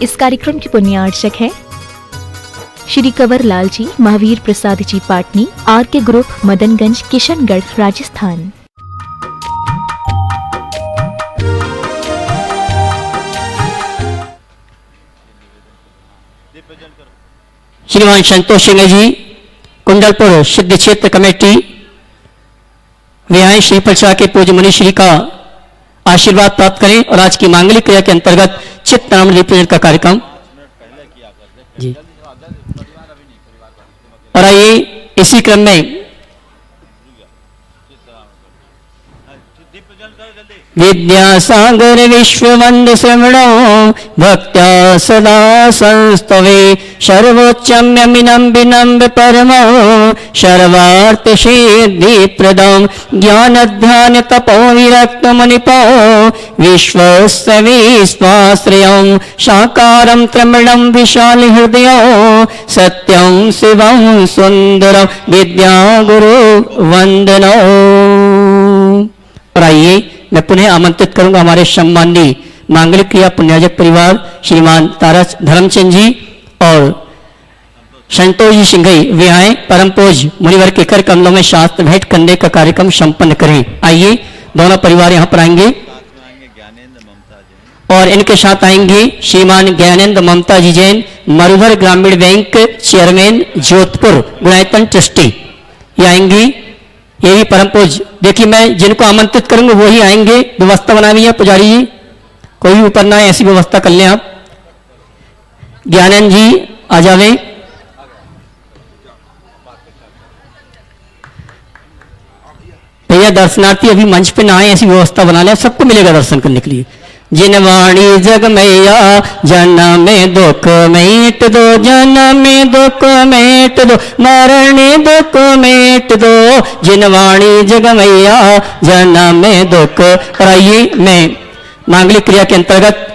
इस कार्यक्रम के पुण्यार्चक हैं श्री कंवर लाल जी, महावीर प्रसाद जी पाटनी, आर के ग्रुप, मदनगंज, किशनगढ़, राजस्थान। श्रीमान संतोष सिंह जी, कुंडलपुर सिद्ध क्षेत्र कमेटी, वे आए श्री प्रचार के पूज्य मनीश्री का आशीर्वाद प्राप्त करें और आज की मांगलिक क्रिया के अंतर्गत चित्त नाम रिप्रेजेंट का कार्यक्रम जी। और आइए इसी क्रम में विद्यासागर विश्ववंद श्रवणो भक्त्या सदा संस्तवे सर्वोच्चम्यमिनं विनम्र परमो सर्वार्थ सिद्धि प्रदं ज्ञान ध्यान तपो विरक्त मुनिपो विश्वस्य विश्वाश्रयं साकारं त्रमिणं विशाल हृदयो सत्यं शिवं सुंदरं विद्या गुरु वंदनो। और आइए मैं पुनः आमंत्रित करूंगा हमारे सम्माननीय मांगलिक क्रिया पुण्याजक परिवार श्रीमान तारा धर्मचंद जी और संतोष जी सिंघई, वे आए परम पूज्य मुनिवर के कर कमलों में शास्त्र भेंट करने का कार्यक्रम संपन्न करें। आइए दोनों परिवार यहाँ पर आएंगे और इनके साथ आएंगे श्रीमान ज्ञानेंद्र ममता जी जैन, मरुधर ग्रामीण bank chairman, Jodhpur, Gunayatan trustee, ये आएंगी। ये भी परम पूज्य, देखिए मैं जिनको आमंत्रित करूंगा वही आएंगे। व्यवस्था बना हुई है पुजारी जी, कोई भी ऊपर ना है, ऐसी व्यवस्था कर लें आप। ज्ञानंद जी आ जावे। भैया दर्शनार्थी अभी मंच पे ना आए, ऐसी व्यवस्था बना लें, सबको मिलेगा दर्शन करने के लिए। जिन वाणी जग मैया जन्म में दुख मेट दो, जन्म में दुख मेट दो, मरण दुख मेट दो, जिन वाणी जग मैया जन्म में दुख। और आइए मैं मांगलिक क्रिया के अंतर्गत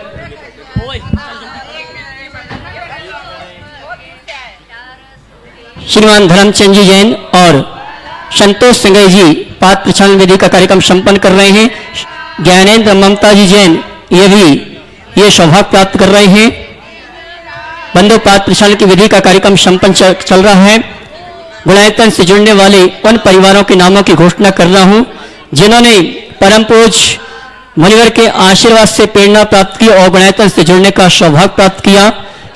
श्रीमान धर्मचंद जी जैन और संतोष सिंह जी पाद प्रक्षालन विधि का कार्यक्रम संपन्न कर रहे हैं। ज्ञानेंद्र ममता जी जैन ये भी ये सौभाग्य प्राप्त कर रहे हैं। बंधु पाद प्रक्षालन की विधि का कार्यक्रम संपन्न चल रहा है। गुणायतन से जुड़ने वाले उन परिवारों के नामों की घोषणा कर रहा हूं जिन्होंने परम पूज्य मुनिवर के आशीर्वाद से प्रेरणा प्राप्त की और गुणायतन से जुड़ने का सौभाग्य प्राप्त किया।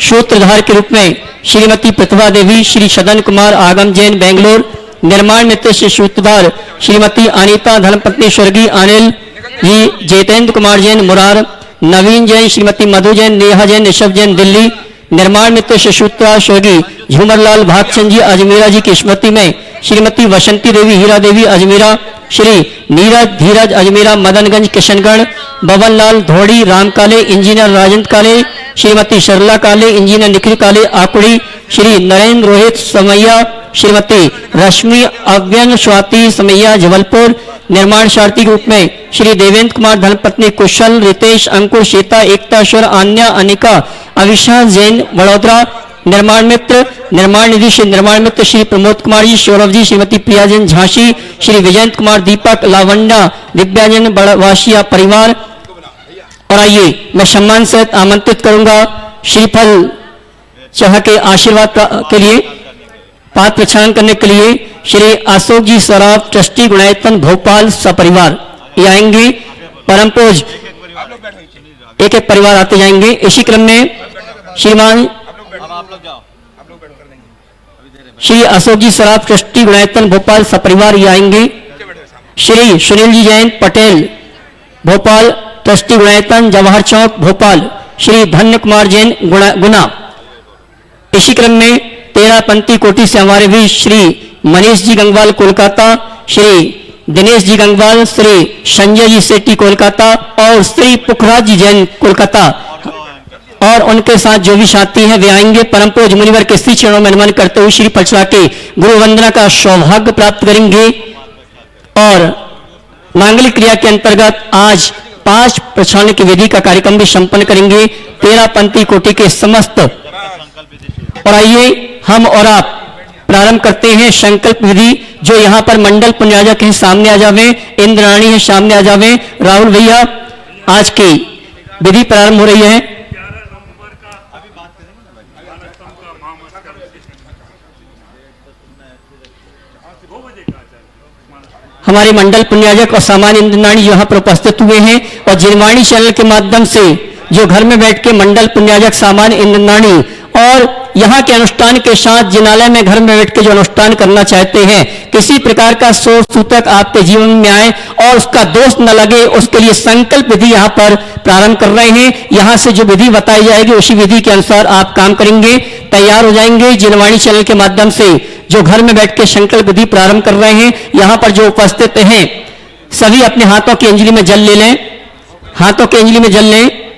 सूत्रधार के रूप में श्रीमती प्रतिभा देवी, श्री सदन कुमार आगम जैन बेंगलोर, निर्माण मित्र से सूत्रधार श्रीमती अनीता धर्मपत्नी स्वर्गीय अनिल जी, जयतेंद्र कुमार जैन मुरार, नवीन जैन, श्रीमती मधु जैन, नेहा जैन, ऋषभ जैन दिल्ली, निर्माण मित्र से सूत्रधार स्वर्गीय झूमरलाल भागचंद जी अजमेरा जी की स्मृति में श्रीमती वसंती देवी हीरा देवी अजमेरा, श्री नीरज धीरज अजमेरा मदनगंज किशनगढ़, बबन लाल धोड़ी राम काले, इंजीनियर राजेंद्र काले, श्रीमती सरला काले, इंजीनियर निखिल काले आकुड़ी, श्री नरेंद्र रोहित समैया, श्रीमती रश्मि अव्यन स्वाति समैया जबलपुर, निर्माण सारथी के रूप में श्री देवेंद्र कुमार धर्मपत्नी कुशल, रितेश, अंकुर, सीता, एकताश्वर, आन्या, अनिका, अविशा जैन वडोदरा, निर्माण मित्र निर्माण निधि श्री निर्माण मित्र श्री प्रमोद कुमार जी, सौरभ जी, श्रीमती प्रिया जैन झांसी, श्री विजयंत कुमार, दीपक, लावंडा, दिव्याजन बड़वासिया परिवार। और आइए मैं सम्मान सहित आमंत्रित करूंगा श्रीफल चाह के आशीर्वाद के लिए पाद प्रक्षालन करने के लिए श्री अशोक जी सराफ ट्रस्टी गुणायतन भोपाल सपरिवार, ये आएंगे। परम पूज्य एक एक परिवार आते जाएंगे। इसी क्रम में श्रीमान श्री अशोक जी सराफ ट्रस्टी गुणायतन भोपाल सपरिवार, ये आएंगे। श्री सुनील जी जैन पटेल भोपाल ट्रस्टी गुणायतन जवाहर चौक भोपाल, श्री धन्य कुमार जैन गुना। इसी क्रम में 13 पंथी कोटि से हमारे भी श्री मनीष जी गंगवाल कोलकाता, श्री दिनेश जी गंगवाल, श्री संजय जी सेठी कोलकाता और श्री पुखराज जी जैन कोलकाता और उनके साथ जो भी साथी हैं वे आएंगे। परम पूज्य मुनिवर के श्री चरणों में नमन करते हुए श्री पचड़ा के गुरु वंदना का सौभाग्य प्राप्त करेंगे। और मांगलिक क्रिया के अंतर्गत आज 5 प्रक्षालन की विधि का कार्यक्रम भी संपन्न करेंगे 13 पंथी कोटि के समस्त। और आइए हम और आप प्रारंभ करते हैं संकल्प विधि। जो यहाँ पर मंडल पुण्याजक है सामने आ जावे, इंद्राणी है सामने आ जावे, राहुल भैया आज की विधि प्रारंभ हो रही है। हमारे मंडल पुण्याजक और सामान्य इंद्रनाणी यहाँ पर उपस्थित हुए हैं और जिनवाणी चैनल के माध्यम से जो घर में बैठ के मंडल पुण्याजक सामान्य इंद्रनाणी और यहाँ के अनुष्ठान के साथ जिनालय में घर में बैठ के जो अनुष्ठान करना चाहते हैं, किसी प्रकार का शोष सूतक आपके जीवन में आए और उसका दोष न लगे, उसके लिए संकल्प विधि यहाँ पर प्रारंभ कर रहे हैं। यहाँ से जो विधि बताई जाएगी उसी विधि के अनुसार आप काम करेंगे, तैयार हो जाएंगे। जिनवाणी चैनल के माध्यम से जो घर में बैठ के संकल्प विधि प्रारंभ कर रहे हैं, यहाँ पर जो उपस्थित हैं सभी अपने हाथों की अंजलि में जल ले लें, हाथों की अंजलि में जल लें।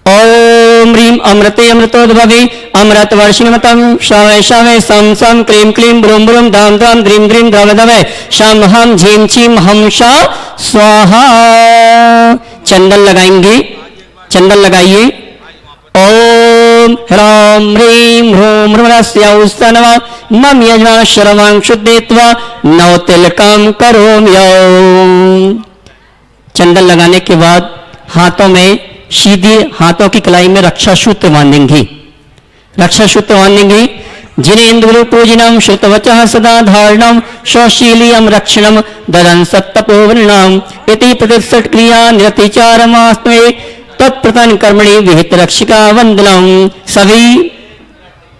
ओम ह्रीम अमृते अमृतोद्भवे अमृत वर्षिणमतम शवय शवय सम सम क्लीम क्लीम ब्रूम ब्रूम धाम धाम द्रीम द्रीम धव धवय शम हम झीम छीम हम शा स्वाहा। चंदन लगाएंगे, चंदन लगाइए। ओम ह्राम ह्रीम ह्रूम ह्रमरस्यौस्तनवा मम यजमान शरवां शुद्धेत्वा नव तिलकम करोम्यौम। चंदन लगाने के बाद हाथों में सीधे हाथों की कलाई में रक्षा सूत्र बांधेंगे, रक्षा सूत्र बांधेंगे। जिनेन्द्र पूजनम श्रुतवचः सदा धारणम स्वशीलियम रक्षणम ददन सत्तपोवर्णम इति प्रतिष्ठित क्रिया निरतिचारमास्मे तत्प्रतन कर्मणि विहित रक्षिका वंदनम। सभी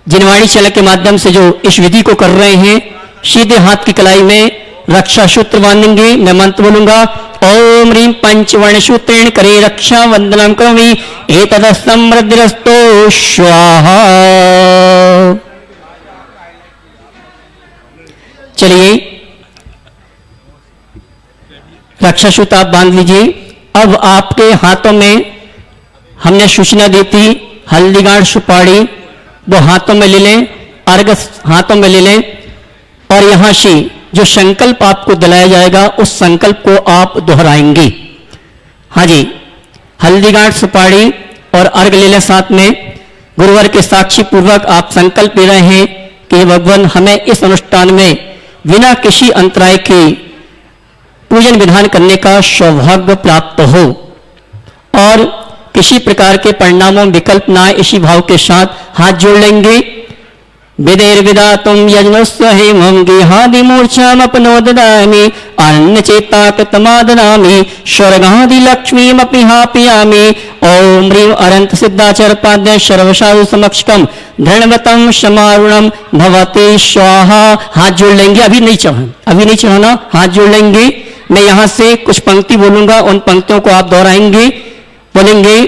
जिनवाणी चैनल के माध्यम से जो इस विधि को कर रहे हैं, सीधे हाथ की कलाई में रक्षा सूत्र बांधेंगे। मैं मंत्र बोलूंगा, ओम ह्रीम पंचवर्ण सूत्रेण करे रक्षा वंदनम करोमि एतद समृद्धिरस्तो स्वाहा। चलिए रक्षा सूत्र आप बांध लीजिए। अब आपके हाथों में हमने सूचना दी थी हल्दी गांठ सुपारी, वो हाथों में ले लें, अर्घ हाथों में ले लें और यहां से जो संकल्प आपको दिलाया जाएगा उस संकल्प को आप दोहराएंगे। हाँ जी, हल्दी गांठ सुपारी और अर्घ ले लें साथ में। गुरुवार के साक्षी पूर्वक आप संकल्प ले रहे हैं कि भगवान हमें इस अनुष्ठान में बिना किसी अंतराय के पूजन विधान करने का सौभाग्य प्राप्त हो और किसी प्रकार के परिणामों विकल्प ना आए, इसी भाव के साथ हाथ जोड़ लेंगे। विदेर्विदातुम यज्ञस्य हेमं गेहादि मूर्छाम अपनोददामि अन्न चेताकतमादनामि स्वर्गादि लक्ष्मीमपि हापयामि। ओम ह्रीं अनंत सिद्धाचार पाद्य सर्वसाधु समक्षकम धृणवतम समारुणम भवते स्वाहा। हाथ जोड़ लेंगे, अभी नहीं चढ़ाना, हाथ जोड़ लेंगे। मैं यहां से कुछ पंक्ति बोलूंगा, उन पंक्तियों को आप दोहराएंगे। बोलेंगे,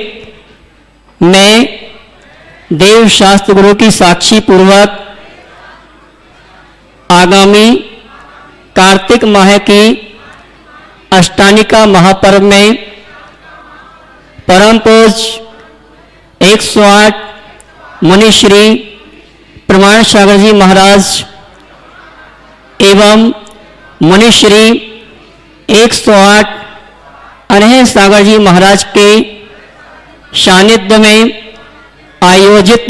मैं देव शास्त्र गुरु की साक्षी पूर्वक आगामी कार्तिक माह की अष्टानिका महापर्व में परम पूज्य 108 मुनिश्री प्रमाण सागर जी महाराज एवं मुनिश्री 108 अनह सागर जी महाराज के सानिध्य में आयोजित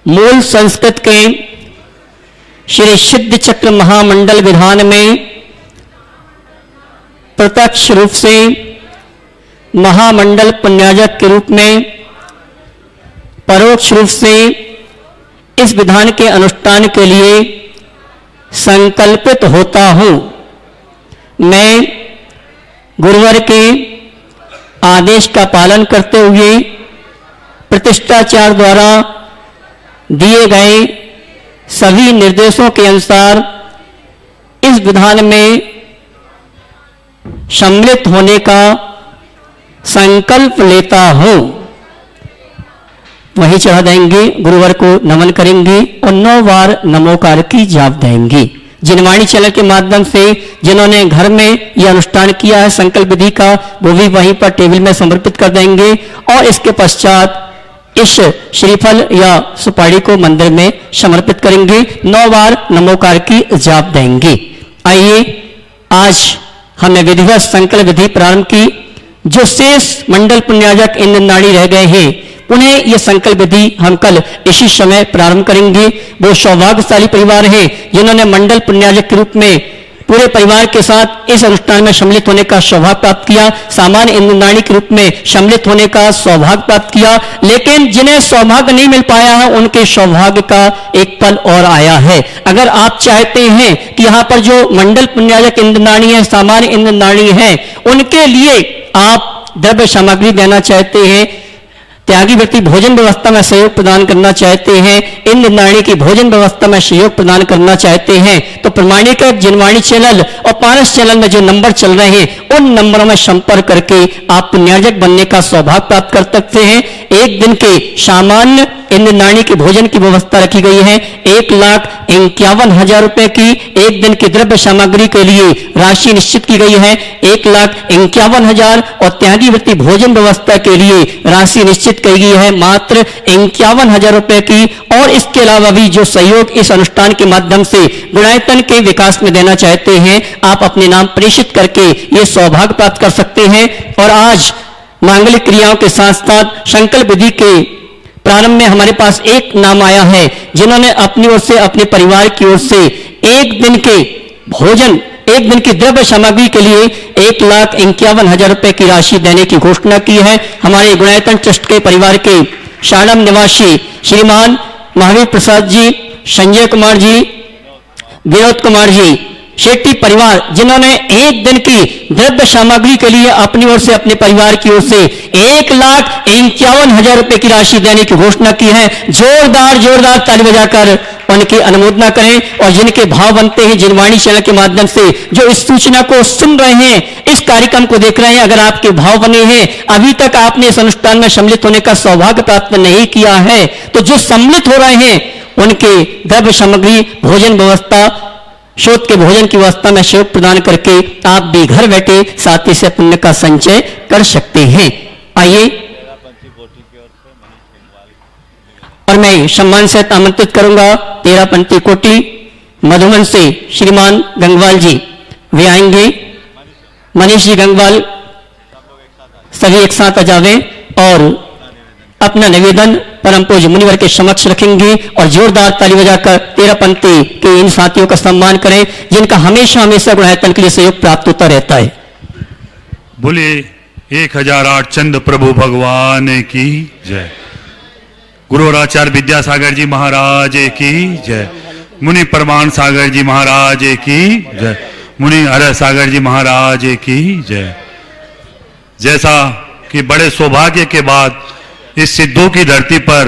मूल संस्कृत के श्री सिद्ध चक्र महामंडल विधान में प्रत्यक्ष रूप से महामंडल पुण्याजक के रूप में, परोक्ष रूप से इस विधान के अनुष्ठान के लिए संकल्पित होता हूं। मैं गुरुवार के आदेश का पालन करते हुए प्रतिष्ठाचार्य द्वारा दिए गए सभी निर्देशों के अनुसार इस विधान में सम्मिलित होने का संकल्प लेता हूं। वही चढ़ा देंगे, गुरुवार को नमन करेंगे और 9 बार नमोकार की जाप देंगे। जिनवाणी चैनल के माध्यम से जिन्होंने घर में यह अनुष्ठान किया है संकल्प विधि का, वो भी वहीं पर टेबल में समर्पित कर देंगे और इसके पश्चात इस श्रीफल या सुपारी को मंदिर में समर्पित करेंगे। 9 बार नमोकार की जाप देंगे। आइए आज हमने विधिवत संकल्प विधि प्रारंभ की। जो शेष मंडल पुण्याजक इंद्रनाड़ी रह गए हैं उन्हें यह संकल्प विधि हम कल इसी समय प्रारंभ करेंगे। वो सौभाग्यशाली परिवार है जिन्होंने मंडल पुण्याजक के रूप में पूरे परिवार के साथ इस अनुष्ठान में सम्मिलित होने का सौभाग्य प्राप्त किया, सामान्य इंद्रनाणी के रूप में सम्मिलित होने का सौभाग्य प्राप्त किया। लेकिन जिन्हें सौभाग्य नहीं मिल पाया है उनके सौभाग्य का एक पल और आया है। अगर आप चाहते हैं कि यहाँ पर जो मंडल पुण्याजक इंद्रनाणी है, सामान्य इंद्रनाणी है, उनके लिए आप द्रव्य सामग्री देना चाहते हैं, त्यागी व्यक्ति भोजन व्यवस्था में सहयोग प्रदान करना चाहते हैं, इंद्रनाणी की भोजन व्यवस्था में सहयोग प्रदान करना चाहते हैं, तो प्रमाणिक जिनवाणी चैनल और पारस चैनल में जो नंबर चल रहे हैं उन नंबरों में संपर्क करके आप पुण्यार्जक बनने का सौभाग्य प्राप्त कर सकते हैं। एक दिन के सामान्य इंद्रनाणी की भोजन की व्यवस्था रखी गई है 1,51,000 रुपए की। एक दिन की द्रव्य सामग्री के लिए राशि निश्चित की गई है 1,51,000 और त्यागी वृत्ति भोजन व्यवस्था के लिए राशि निश्चित की गई है मात्र 51,000 रुपए की। और इसके अलावा भी जो सहयोग इस अनुष्ठान के माध्यम से गुणायतन के विकास में देना चाहते हैं, आप अपने नाम प्रेषित करके ये सौभाग्य प्राप्त कर सकते हैं। और आज मांगलिक क्रियाओं के साथ साथ संकल्प विधि के प्रारंभ में हमारे पास एक नाम आया है जिन्होंने अपनी ओर से, अपने परिवार की ओर से एक दिन के भोजन, एक दिन की द्रव्य सामग्री के लिए 1,51,000 रुपए की राशि देने की घोषणा की है। हमारे गुणायतन ट्रस्ट के परिवार के शाणम निवासी श्रीमान महावीर प्रसाद जी, संजय कुमार जी, विनोद कुमार जी, शेट्टी परिवार, जिन्होंने एक दिन की द्रव्य सामग्री के लिए अपनी ओर से, अपने परिवार की ओर से 1,51,000 रुपए की राशि देने की घोषणा की है। जोरदार ताली बजाकर उनकी अनुमोदना करें। और जिनके भाव बनते हैं जिनवाणी चैनल के माध्यम से जो इस सूचना को सुन रहे हैं, इस कार्यक्रम को देख रहे हैं, अगर आपके भाव बने हैं, अभी तक आपने इस अनुष्ठान में सम्मिलित होने का सौभाग्य प्राप्त नहीं किया है, तो जो सम्मिलित हो रहे हैं उनके द्रव्य सामग्री, भोजन व्यवस्था, शोध के भोजन की व्यवस्था में सहयोग प्रदान करके आप भी घर बैठे साथी से पुण्य का संचय कर सकते हैं। आइए और मैं सम्मान से आमंत्रित करूंगा 13 पंथी कोटि मधुबन से श्रीमान गंगवाल जी, वे आएंगे। मनीष जी गंगवाल सभी एक साथ आ जावे और अपना निवेदन परम पूज्य मुनिवर के समक्ष रखेंगे और जोरदार ताली बजाकर 13 पंथी के इन साथियों का सम्मान करें जिनका हमेशा हमेशा गुणायतन के लिए सहयोग प्राप्त होता रहता है। बोलिए 1008 चंद प्रभु भगवान की जय। गुरु और आचार्य विद्यासागर जी महाराज की जय। मुनि प्रमाण सागर जी महाराज की जय। मुनि हर सागर जी महाराज की जय। जैसा कि बड़े सौभाग्य के बाद इस सिद्धों की धरती पर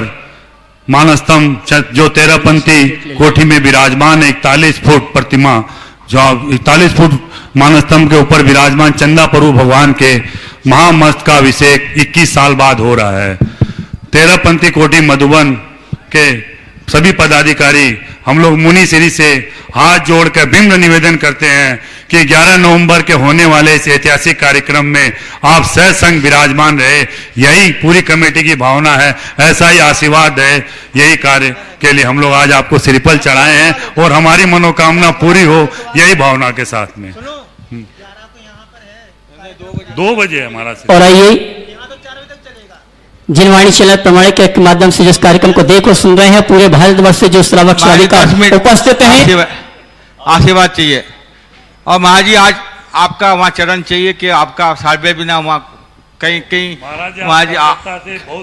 मानस्तंभ जो 13 पंथी कोठी में विराजमान 41 फुट प्रतिमा, जो 41 फुट मानस्तंभ के ऊपर विराजमान चंदा प्रभु भगवान के महामस्तकाभिषेक 21 साल बाद हो रहा है। 13 पंथी कोठी मधुबन के सभी पदाधिकारी हम लोग मुनि श्री से हाथ जोड़कर विनम्र निवेदन करते हैं कि 11 नवंबर के होने वाले इस ऐतिहासिक कार्यक्रम में आप सह संग विराजमान रहे, यही पूरी कमेटी की भावना है, ऐसा ही आशीर्वाद है। यही कार्य के लिए हम लोग आज आपको श्रीफल चढ़ाए हैं और हमारी मनोकामना पूरी हो, यही भावना के साथ में। 2 बजे हमारा और आइए जिनवाणी चैनल प्रमाणिक के माध्यम से जिस कार्यक्रम को देख और सुन रहे हैं, पूरे भारतवर्ष से जो श्रावक श्राविका उपस्थित हैं, आशीर्वाद चाहिए। और महाराज जी आज आपका वहाँ चरण चाहिए कि आपका साढ़े बिना वहाँ कहीं कहीं महाराज जी,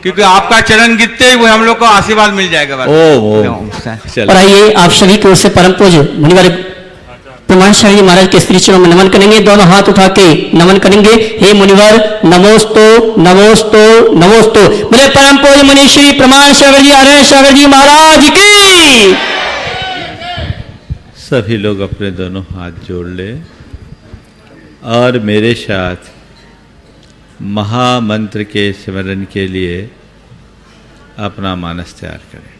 क्योंकि आपका चरण गिरते ही वो हम लोग को आशीर्वाद मिल जाएगा। और आइए आप सभी की ओर से परम पूज्य मुनिवर प्रमाण शाही जी महाराज के श्री चरणों में नमन करेंगे। दोनों हाथ उठा के नमन करेंगे। हे मुनिवर नमोस्तु नमोस्तु नमोस्तु। बोले परम पूज्य मुनि श्री प्रमाण सागर जी आर्य सागर जी महाराज की। सभी लोग अपने दोनों हाथ जोड़ ले और मेरे साथ महामंत्र के स्मरण के लिए अपना मानस तैयार करें।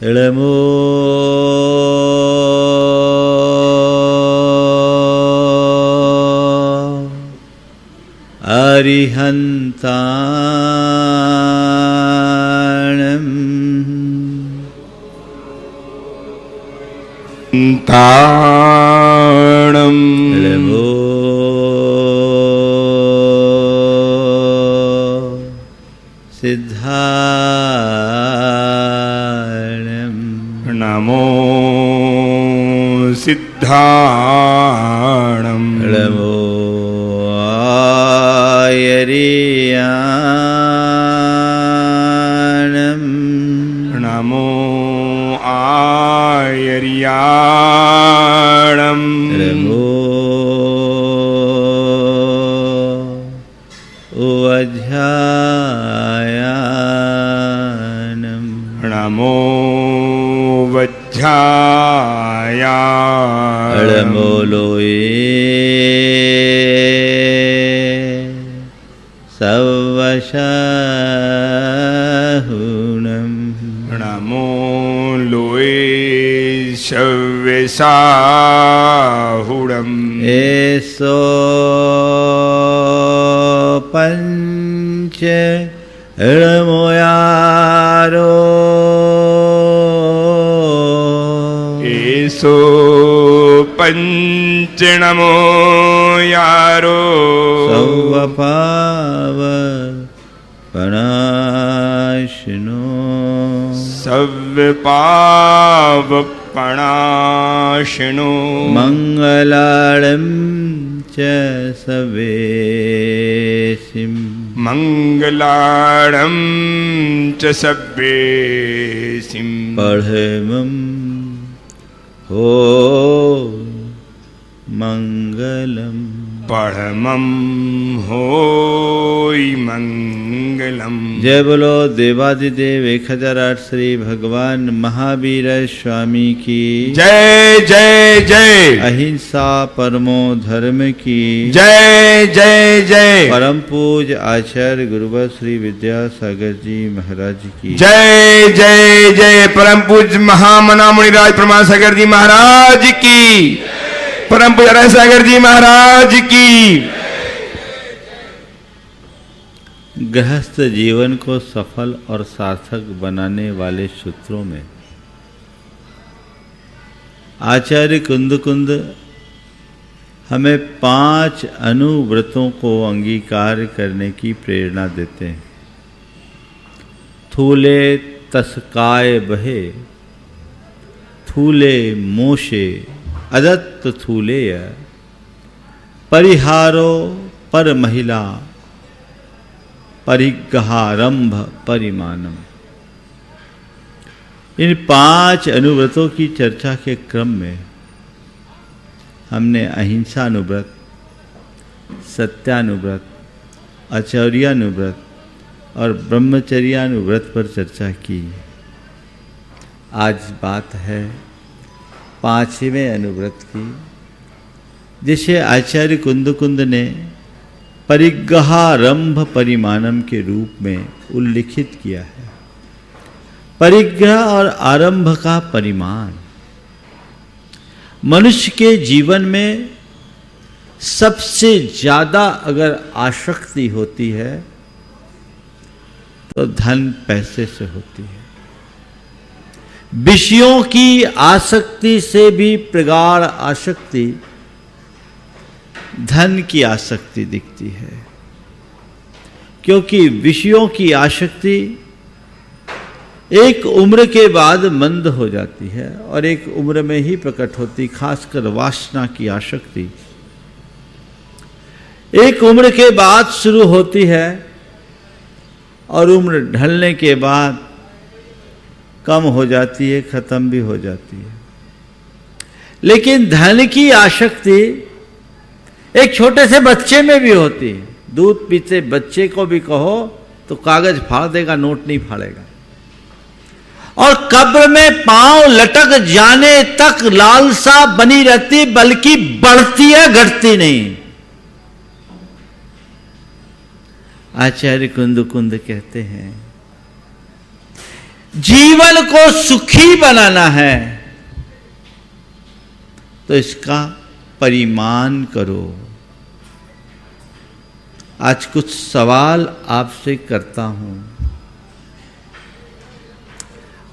इळमो अरिहन्ताणम् इळमो सिद्धाणं नमो सिद्धाणं नमो आयर्याणं नमो आयर्याणं नमो वज्रायाणं नमो वज्रायाणं नमो लोये सवशाहुणं नमो लोये शव्यसाहुणम् एसो पंच णमोयारो एसो पंचनमो यारो सौवपाव पणाशनो सव्यपावपणाशिनो मंगलाळं च सवेसिं मङ्गलाणं च सव्येसिं पढ़मं हो मंगलम् परमं होय मंगलम। जय बोलो देवादिदेव 1008 श्री भगवान महावीर स्वामी की जय जय जय। अहिंसा परमो धर्म की जय जय जय। परम पूज आचार्य गुरुवर श्री विद्यासागर जी महाराज की जय जय जय। परम पूज्य महामना मुनिराज प्रमाण सागर जी महाराज की। परम पूज्य राय सागर जी महाराज की। गृहस्थ जीवन को सफल और सार्थक बनाने वाले सूत्रों में आचार्य कुंद हमें 5 अनुव्रतों को अंगीकार करने की प्रेरणा देते हैं। थूले तस्काय बहे, थूले मोशे अदत्त थूलेय, परिहारो पर महिला, परिग्रहारंभ परिमानम। इन 5 अनुव्रतों की चर्चा के क्रम में हमने अहिंसानुव्रत, सत्यानुव्रत, आचर्यानुव्रत और ब्रह्मचर्यानुव्रत पर चर्चा की। आज बात है 5वें अनुव्रत की, जिसे आचार्य कुंद ने परिग्रहारंभ परिमाणम के रूप में उल्लिखित किया है। परिग्रह और आरंभ का परिमाण मनुष्य के जीवन में सबसे ज्यादा अगर आसक्ति होती है तो धन पैसे से होती है। विषयों की आसक्ति से भी प्रगाढ़ आसक्ति धन की आसक्ति दिखती है, क्योंकि विषयों की आसक्ति एक उम्र के बाद मंद हो जाती है और एक उम्र में ही प्रकट होती। खासकर वासना की आसक्ति एक उम्र के बाद शुरू होती है और उम्र ढलने के बाद कम हो जाती है, खत्म भी हो जाती है। लेकिन धन की आसक्ति एक छोटे से बच्चे में भी होती है। दूध पीते बच्चे को भी कहो तो कागज फाड़ देगा, नोट नहीं फाड़ेगा। और कब्र में पांव लटक जाने तक लालसा बनी रहती, बल्कि बढ़ती है, घटती नहीं। आचार्य कुंद कहते हैं जीवन को सुखी बनाना है तो इसका परिमाण करो। आज कुछ सवाल आपसे करता हूं।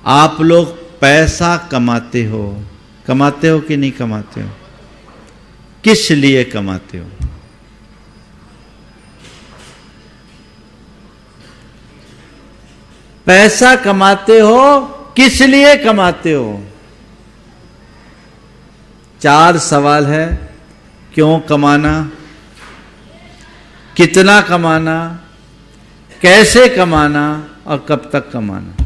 आप लोग पैसा कमाते हो कि नहीं कमाते हो? किस लिए कमाते हो? पैसा कमाते हो, किस लिए कमाते हो? 4 सवाल है। क्यों कमाना, कितना कमाना, कैसे कमाना और कब तक कमाना।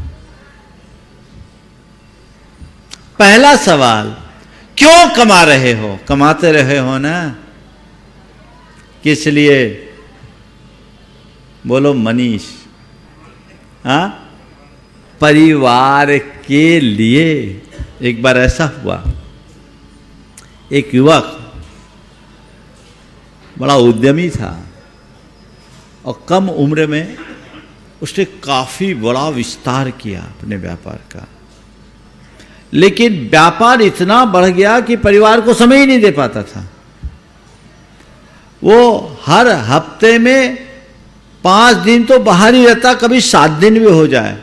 पहला सवाल, क्यों कमा रहे हो? कमाते रहे हो ना, किस लिए? बोलो मनीष। हाँ, परिवार के लिए। एक बार ऐसा हुआ, एक युवक बड़ा उद्यमी था और कम उम्र में उसने काफी बड़ा विस्तार किया अपने व्यापार का, लेकिन व्यापार इतना बढ़ गया कि परिवार को समय ही नहीं दे पाता था। वो हर हफ्ते में 5 दिन तो बाहर ही रहता, कभी 7 दिन भी हो जाए,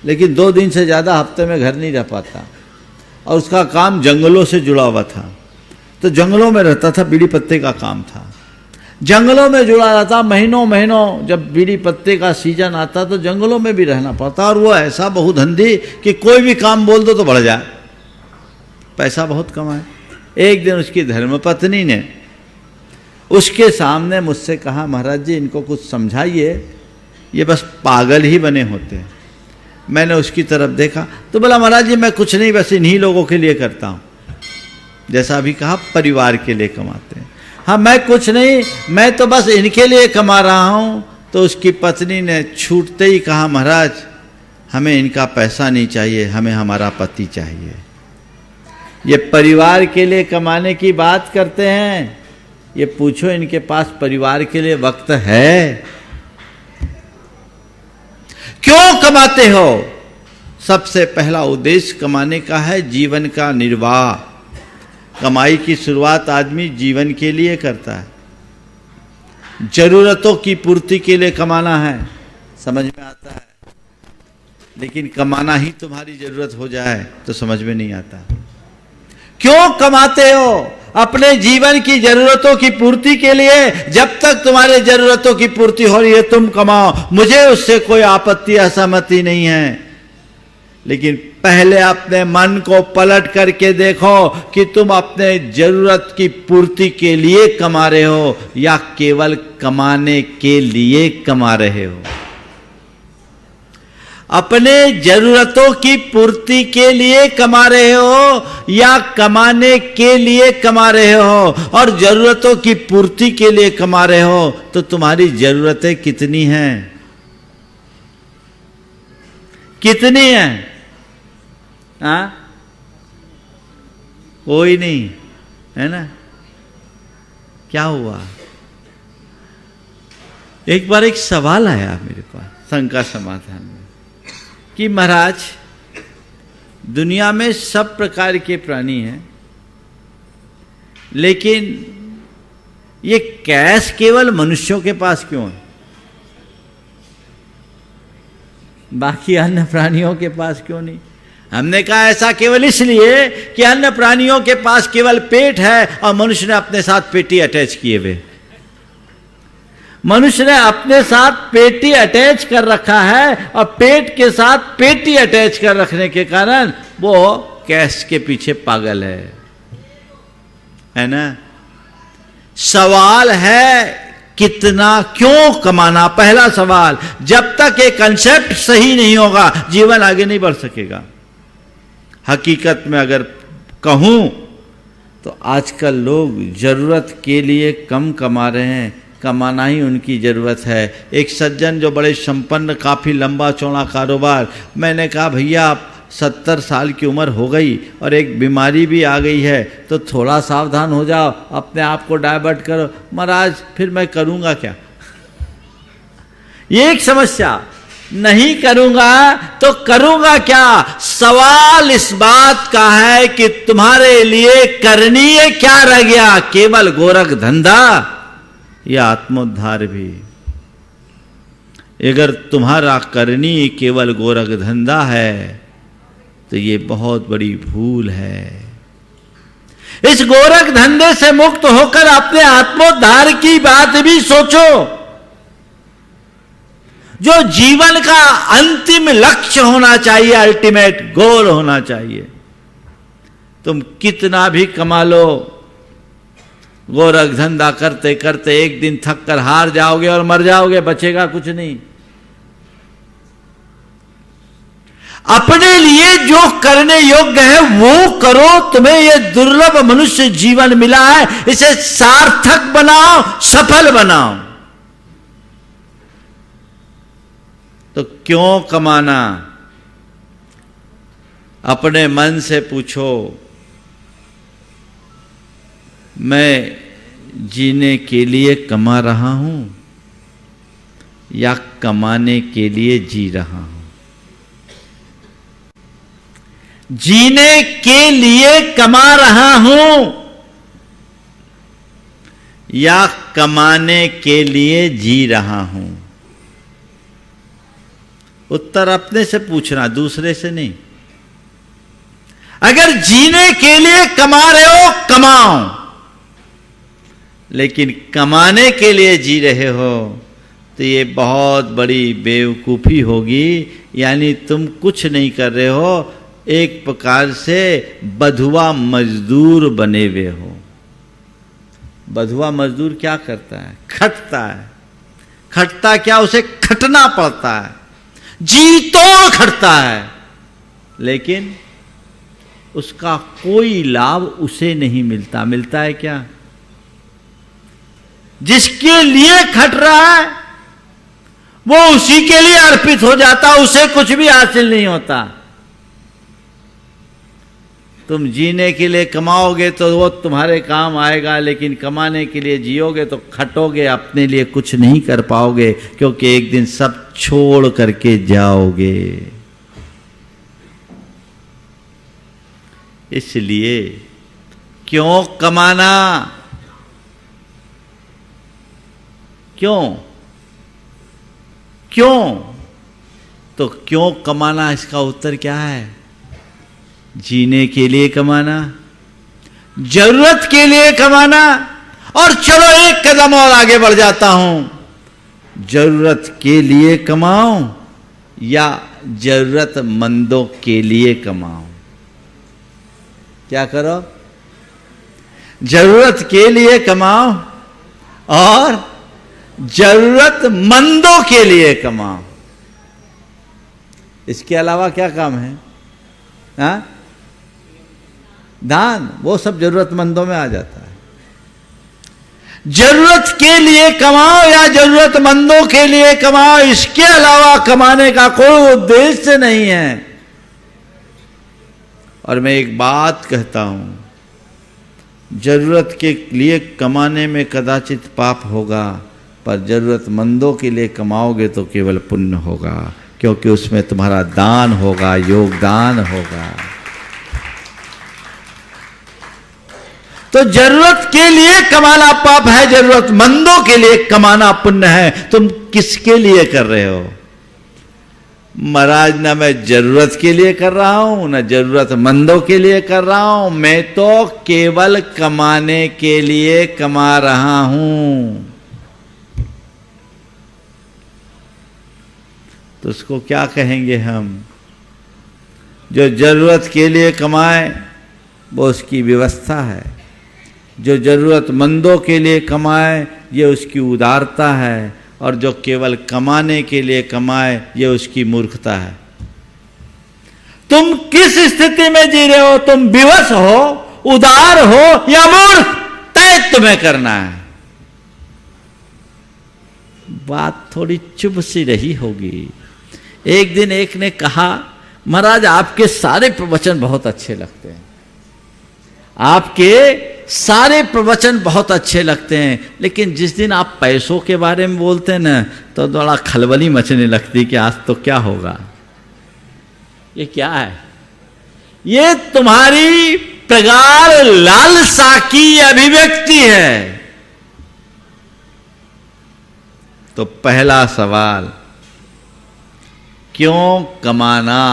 लेकिन 2 दिन से ज़्यादा हफ्ते में घर नहीं रह पाता। और उसका काम जंगलों से जुड़ा हुआ था, तो जंगलों में रहता था, बीड़ी पत्ते का काम था, जंगलों में जुड़ा रहता। महीनों महीनों जब बीड़ी पत्ते का सीजन आता तो जंगलों में भी रहना पड़ता। और वो ऐसा बहुधंधी कि कोई भी काम बोल दो तो बढ़ जाए, पैसा बहुत कमाए। एक दिन उसकी धर्मपत्नी ने उसके सामने मुझसे कहा, महाराज जी इनको कुछ समझाइए, ये बस पागल ही बने होते हैं। मैंने उसकी तरफ देखा तो बोला, महाराज जी मैं कुछ नहीं, बस इन्हीं लोगों के लिए करता हूँ। जैसा अभी कहा, परिवार के लिए कमाते हैं। हाँ, मैं कुछ नहीं, मैं तो बस इनके लिए कमा रहा हूँ। तो उसकी पत्नी ने छूटते ही कहा, महाराज हमें इनका पैसा नहीं चाहिए, हमें हमारा पति चाहिए। ये परिवार के लिए कमाने की बात करते हैं, ये पूछो इनके पास परिवार के लिए वक्त है? क्यों कमाते हो? सबसे पहला उद्देश्य कमाने का है जीवन का निर्वाह। कमाई की शुरुआत आदमी जीवन के लिए करता है, जरूरतों की पूर्ति के लिए कमाना है, समझ में आता है। लेकिन कमाना ही तुम्हारी जरूरत हो जाए तो समझ में नहीं आता। क्यों कमाते हो? अपने जीवन की जरूरतों की पूर्ति के लिए। जब तक तुम्हारे जरूरतों की पूर्ति हो रही है तुम कमाओ, मुझे उससे कोई आपत्ति असहमति नहीं है। लेकिन पहले अपने मन को पलट करके देखो कि तुम अपने जरूरत की पूर्ति के लिए कमा रहे हो या केवल कमाने के लिए कमा रहे हो। अपने जरूरतों की पूर्ति के लिए कमा रहे हो या कमाने के लिए कमा रहे हो? और जरूरतों की पूर्ति के लिए कमा रहे हो तो तुम्हारी जरूरतें कितनी हैं? कितनी हैं? हाँ, कोई नहीं है ना। क्या हुआ? एक बार एक सवाल आया मेरे पास शंका समाधान में कि महाराज दुनिया में सब प्रकार के प्राणी हैं, लेकिन ये कैश केवल मनुष्यों के पास क्यों है, बाकी अन्य प्राणियों के पास क्यों नहीं? हमने कहा ऐसा केवल इसलिए कि अन्य प्राणियों के पास केवल पेट है और मनुष्य ने अपने साथ पेटी अटैच किए हुए। मनुष्य ने अपने साथ पेटी अटैच कर रखा है और पेट के साथ पेटी अटैच कर रखने के कारण वो कैश के पीछे पागल है ना। सवाल है कितना, क्यों कमाना? पहला सवाल। जब तक ये कंसेप्ट सही नहीं होगा जीवन आगे नहीं बढ़ सकेगा। हकीकत में अगर कहूं तो आजकल लोग जरूरत के लिए कम कमा रहे हैं, कमाना ही उनकी जरूरत है। एक सज्जन जो बड़े संपन्न, काफी लंबा चौड़ा कारोबार, मैंने कहा भैया आप 70 साल की उम्र हो गई और एक बीमारी भी आ गई है तो थोड़ा सावधान हो जाओ, अपने आप को डाइवर्ट करो। महाराज फिर मैं करूंगा क्या? ये एक समस्या। नहीं करूंगा तो करूंगा क्या? सवाल इस बात का है कि तुम्हारे लिए करणीय क्या रह गया? केवल गोरख धंधा या आत्मोद्धार भी? अगर तुम्हारा करणीय केवल गोरख धंधा है तो ये बहुत बड़ी भूल है। इस गोरख धंधे से मुक्त होकर अपने आत्मोद्धार की बात भी सोचो। जो जीवन का अंतिम लक्ष्य होना चाहिए, अल्टीमेट गोल होना चाहिए। तुम कितना भी कमा लो, गोरख धंधा करते करते एक दिन थक कर हार जाओगे और मर जाओगे, बचेगा कुछ नहीं। अपने लिए जो करने योग्य है वो करो। तुम्हें यह दुर्लभ मनुष्य जीवन मिला है, इसे सार्थक बनाओ, सफल बनाओ। तो क्यों कमाना? अपने मन से पूछो, मैं जीने के लिए कमा रहा हूं या कमाने के लिए जी रहा हूं? जीने के लिए कमा रहा हूं या कमाने के लिए जी रहा हूं? उत्तर अपने से पूछना, दूसरे से नहीं। अगर जीने के लिए कमा रहे हो, कमाओ, लेकिन कमाने के लिए जी रहे हो तो ये बहुत बड़ी बेवकूफ़ी होगी। यानी तुम कुछ नहीं कर रहे हो, एक प्रकार से बधुआ मजदूर बने हुए हो। बधुआ मजदूर क्या करता है? खटता है। खटता क्या? उसे खटना पड़ता है, जी तोड़ खटता है, लेकिन उसका कोई लाभ उसे नहीं मिलता। मिलता है क्या? जिसके लिए खट रहा है वो उसी के लिए अर्पित हो जाता, उसे कुछ भी हासिल नहीं होता। तुम जीने के लिए कमाओगे तो वो तुम्हारे काम आएगा, लेकिन कमाने के लिए जियोगे तो खटोगे, अपने लिए कुछ नहीं कर पाओगे, क्योंकि एक दिन सब छोड़ करके जाओगे। इसलिए क्यों कमाना? क्यों? तो क्यों कमाना, इसका उत्तर क्या है? जीने के लिए कमाना, जरूरत के लिए कमाना। और चलो एक कदम और आगे बढ़ जाता हूं, जरूरत के लिए कमाओ या जरूरतमंदों के लिए कमाओ? क्या करो? जरूरत के लिए कमाओ और जरूरतमंदों के लिए कमाओ। इसके अलावा क्या काम है? हाँ? दान, वो सब जरूरतमंदों में आ जाता है। जरूरत के लिए कमाओ या जरूरतमंदों के लिए कमाओ, इसके अलावा कमाने का कोई उद्देश्य नहीं है। और मैं एक बात कहता हूं, जरूरत के लिए कमाने में कदाचित पाप होगा, पर जरूरतमंदों के लिए कमाओगे तो केवल पुण्य होगा, क्योंकि उसमें तुम्हारा दान होगा, योगदान होगा। तो जरूरत के लिए कमाना पाप है, जरूरतमंदों के लिए कमाना पुण्य है। तुम किसके लिए कर रहे हो? महाराज, ना मैं जरूरत के लिए कर रहा हूं, ना जरूरतमंदों के लिए कर रहा हूं, मैं तो केवल कमाने के लिए कमा रहा हूं। तो उसको क्या कहेंगे हम? जो जरूरत के लिए कमाए वो उसकी व्यवस्था है, जो जरूरतमंदों के लिए कमाए ये उसकी उदारता है, और जो केवल कमाने के लिए कमाए ये उसकी मूर्खता है। तुम किस स्थिति में जी रहे हो? तुम विवश हो, उदार हो या मूर्ख, तय तुम्हें करना है। बात थोड़ी चुभ सी रही होगी। एक दिन एक ने कहा, महाराज आपके सारे प्रवचन बहुत अच्छे लगते हैं, आपके सारे प्रवचन बहुत अच्छे लगते हैं, लेकिन जिस दिन आप पैसों के बारे में बोलते हैं ना तो बड़ा खलबली मचने लगती कि आज तो क्या होगा। ये क्या है? ये तुम्हारी प्रगाढ़ लालसा की अभिव्यक्ति है। तो पहला सवाल, क्यों कमाना?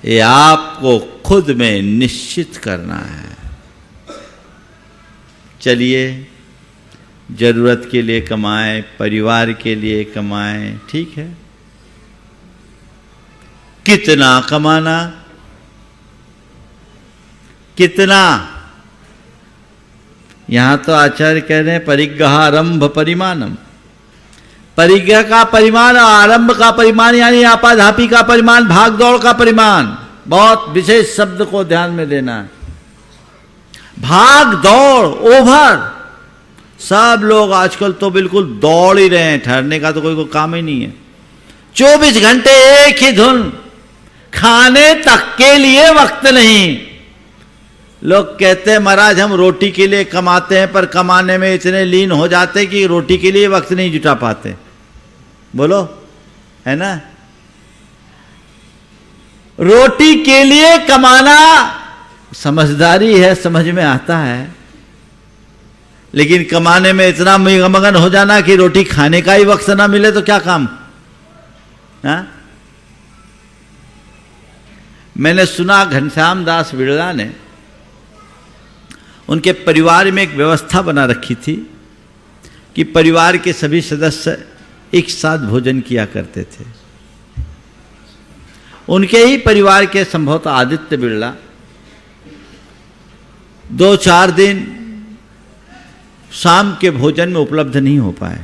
ये आपको खुद में निश्चित करना है। चलिए, जरूरत के लिए कमाएं, परिवार के लिए कमाएं, ठीक है। कितना कमाना, कितना? यहां तो आचार्य कह रहे हैं परिग्रह आरंभ परिमाणम। परिग्रह का परिमाण और आरंभ का परिमाण यानी आपाधापी का परिमाण, भाग दौड़ का परिमाण। बहुत विशेष शब्द को ध्यान में देना है। भाग दौड़, ओवर। सब लोग आजकल तो बिल्कुल दौड़ ही रहे हैं, ठहरने का तो कोई काम ही नहीं है। 24 घंटे एक ही धुन, खाने तक के लिए वक्त नहीं। लोग कहते हैं महाराज हम रोटी के लिए कमाते हैं, पर कमाने में इतने लीन हो जाते हैं कि रोटी के लिए वक्त नहीं जुटा पाते। बोलो, है ना? रोटी के लिए कमाना समझदारी है, समझ में आता है, लेकिन कमाने में इतना मगन हो जाना कि रोटी खाने का ही वक्त ना मिले तो क्या काम? हा? मैंने सुना घनश्याम दास बिड़ला ने उनके परिवार में एक व्यवस्था बना रखी थी कि परिवार के सभी सदस्य एक साथ भोजन किया करते थे। उनके ही परिवार के संभवतः आदित्य बिड़ला 2-4 दिन शाम के भोजन में उपलब्ध नहीं हो पाए।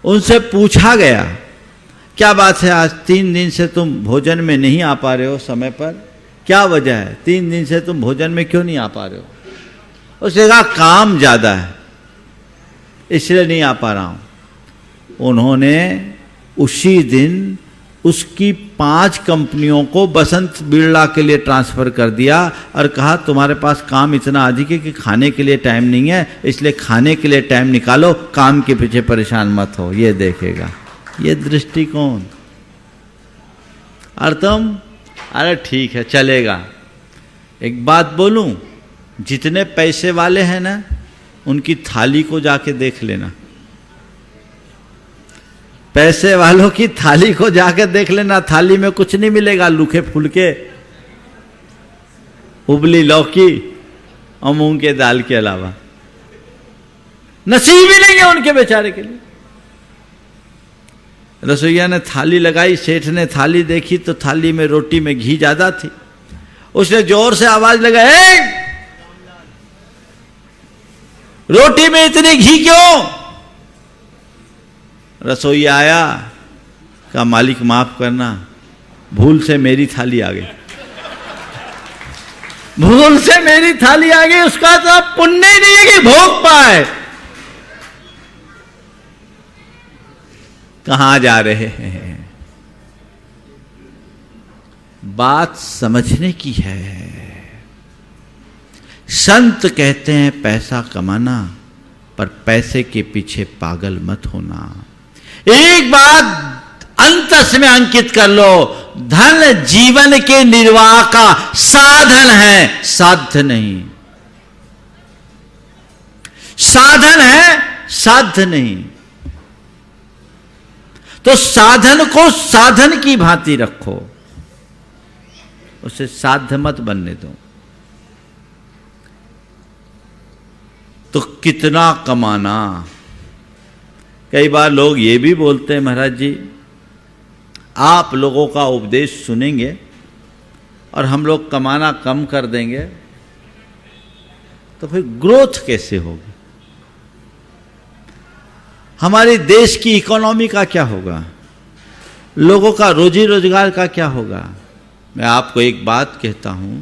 उनसे पूछा गया क्या बात है, आज 3 दिन से तुम भोजन में नहीं आ पा रहे हो समय पर, क्या वजह है? 3 दिन से तुम भोजन में क्यों नहीं आ पा रहे हो? उसने कहा काम ज्यादा है इसलिए नहीं आ पा रहा हूं। उन्होंने उसी दिन उसकी 5 कंपनियों को बसंत बिड़ला के लिए ट्रांसफर कर दिया और कहा तुम्हारे पास काम इतना अधिक है कि खाने के लिए टाइम नहीं है, इसलिए खाने के लिए टाइम निकालो, काम के पीछे परेशान मत हो। ये देखेगा, ये दृष्टिकोण। और तुम अरे ठीक है चलेगा। एक बात बोलूं, जितने पैसे वाले हैं ना उनकी थाली को जाके देख लेना। पैसे वालों की थाली को जाके देख लेना, थाली में कुछ नहीं मिलेगा, लूखे फुलके, उबली लौकी और मूंग के दाल के अलावा नसीब ही नहीं है उनके बेचारे के लिए। रसोईया ने थाली लगाई, सेठ ने थाली देखी तो थाली में रोटी में घी ज्यादा थी। उसने जोर से आवाज लगाई, रोटी में इतनी घी क्यों? रसोईया आया, कहा मालिक माफ करना, भूल से मेरी थाली आ गई, भूल से मेरी थाली आ गई। उसका तो पुण्य ही नहीं है कि भोग पाए। कहां जा रहे हैं? बात समझने की है। संत कहते हैं पैसा कमाना, पर पैसे के पीछे पागल मत होना। एक बात अंतस में अंकित कर लो, धन जीवन के निर्वाह का साधन है, साध्य नहीं। साधन है, साध्य नहीं। तो साधन को साधन की भांति रखो, उसे साध्य मत बनने दो। तो कितना कमाना? कई बार लोग ये भी बोलते हैं महाराज जी आप लोगों का उपदेश सुनेंगे और हम लोग कमाना कम कर देंगे तो फिर ग्रोथ कैसे होगी? हमारे देश की इकोनॉमी का क्या होगा? लोगों का रोजी रोजगार का क्या होगा? मैं आपको एक बात कहता हूं,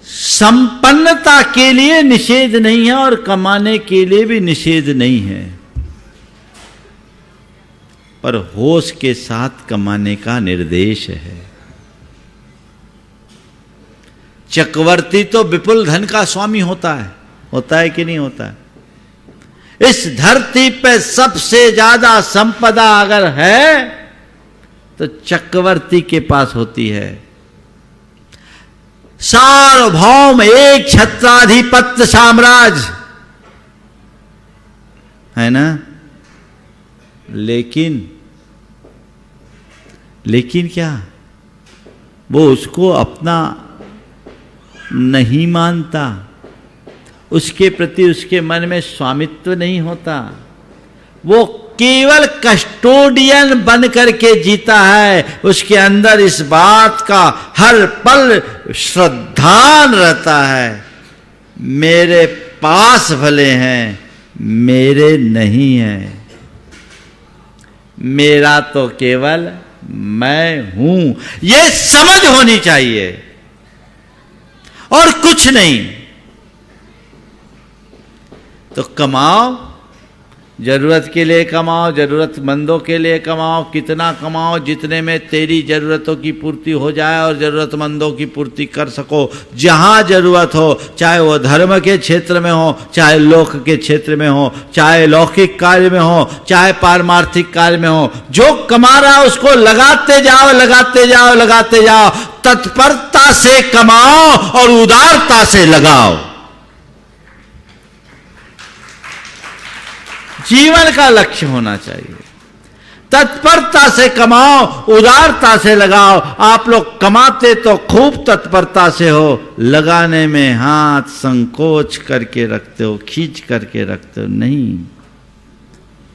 संपन्नता के लिए निषेध नहीं है और कमाने के लिए भी निषेध नहीं है, पर होश के साथ कमाने का निर्देश है। चक्रवर्ती तो विपुल धन का स्वामी होता है कि नहीं होता है? इस धरती पे सबसे ज्यादा संपदा अगर है तो चक्रवर्ती के पास होती है। सार्वभौम एक छत्राधिपत्य साम्राज्य है ना, लेकिन क्या वो उसको अपना नहीं मानता, उसके प्रति उसके मन में स्वामित्व नहीं होता। वो केवल कस्टोडियन बन करके जीता है। उसके अंदर इस बात का हर पल श्रद्धान रहता है, मेरे पास भले हैं, मेरे नहीं हैं, मेरा तो केवल मैं हूं। ये समझ होनी चाहिए और कुछ नहीं। तो कमाओ, जरूरत के लिए कमाओ, जरूरतमंदों के लिए कमाओ, कितना कमाओ जितने में तेरी जरूरतों की पूर्ति हो जाए और जरूरतमंदों की पूर्ति कर सको। जहां जरूरत हो, चाहे वो धर्म के क्षेत्र में हो, चाहे लोक के क्षेत्र में हो, चाहे लौकिक कार्य में हो, चाहे पारमार्थिक कार्य में हो, जो कमा रहा है उसको लगाते जाओ, लगाते जाओ, लगाते जाओ। तत्परता से कमाओ और उदारता से लगाओ। जीवन का लक्ष्य होना चाहिए। तत्परता से कमाओ, उदारता से लगाओ। आप लोग कमाते तो खूब तत्परता से हो, लगाने में हाथ संकोच करके रखते हो, खींच करके रखते हो। नहीं,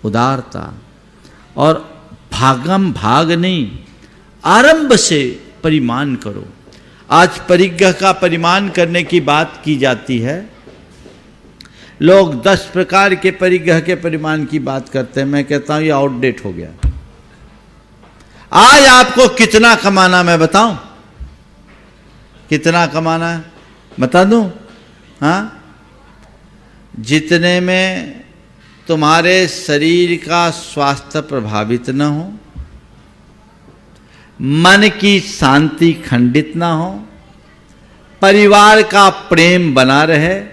उदारता और भागम भाग नहीं, आरंभ से परिमाण करो। आज परिग्रह का परिमाण करने की बात की जाती है। लोग 10 प्रकार के परिग्रह के परिमाण की बात करते हैं। मैं कहता हूं ये आउटडेट हो गया। आज आपको कितना कमाना मैं बताऊं? कितना कमाना है बता दूं? हाँ, जितने में तुम्हारे शरीर का स्वास्थ्य प्रभावित न हो, मन की शांति खंडित ना हो, परिवार का प्रेम बना रहे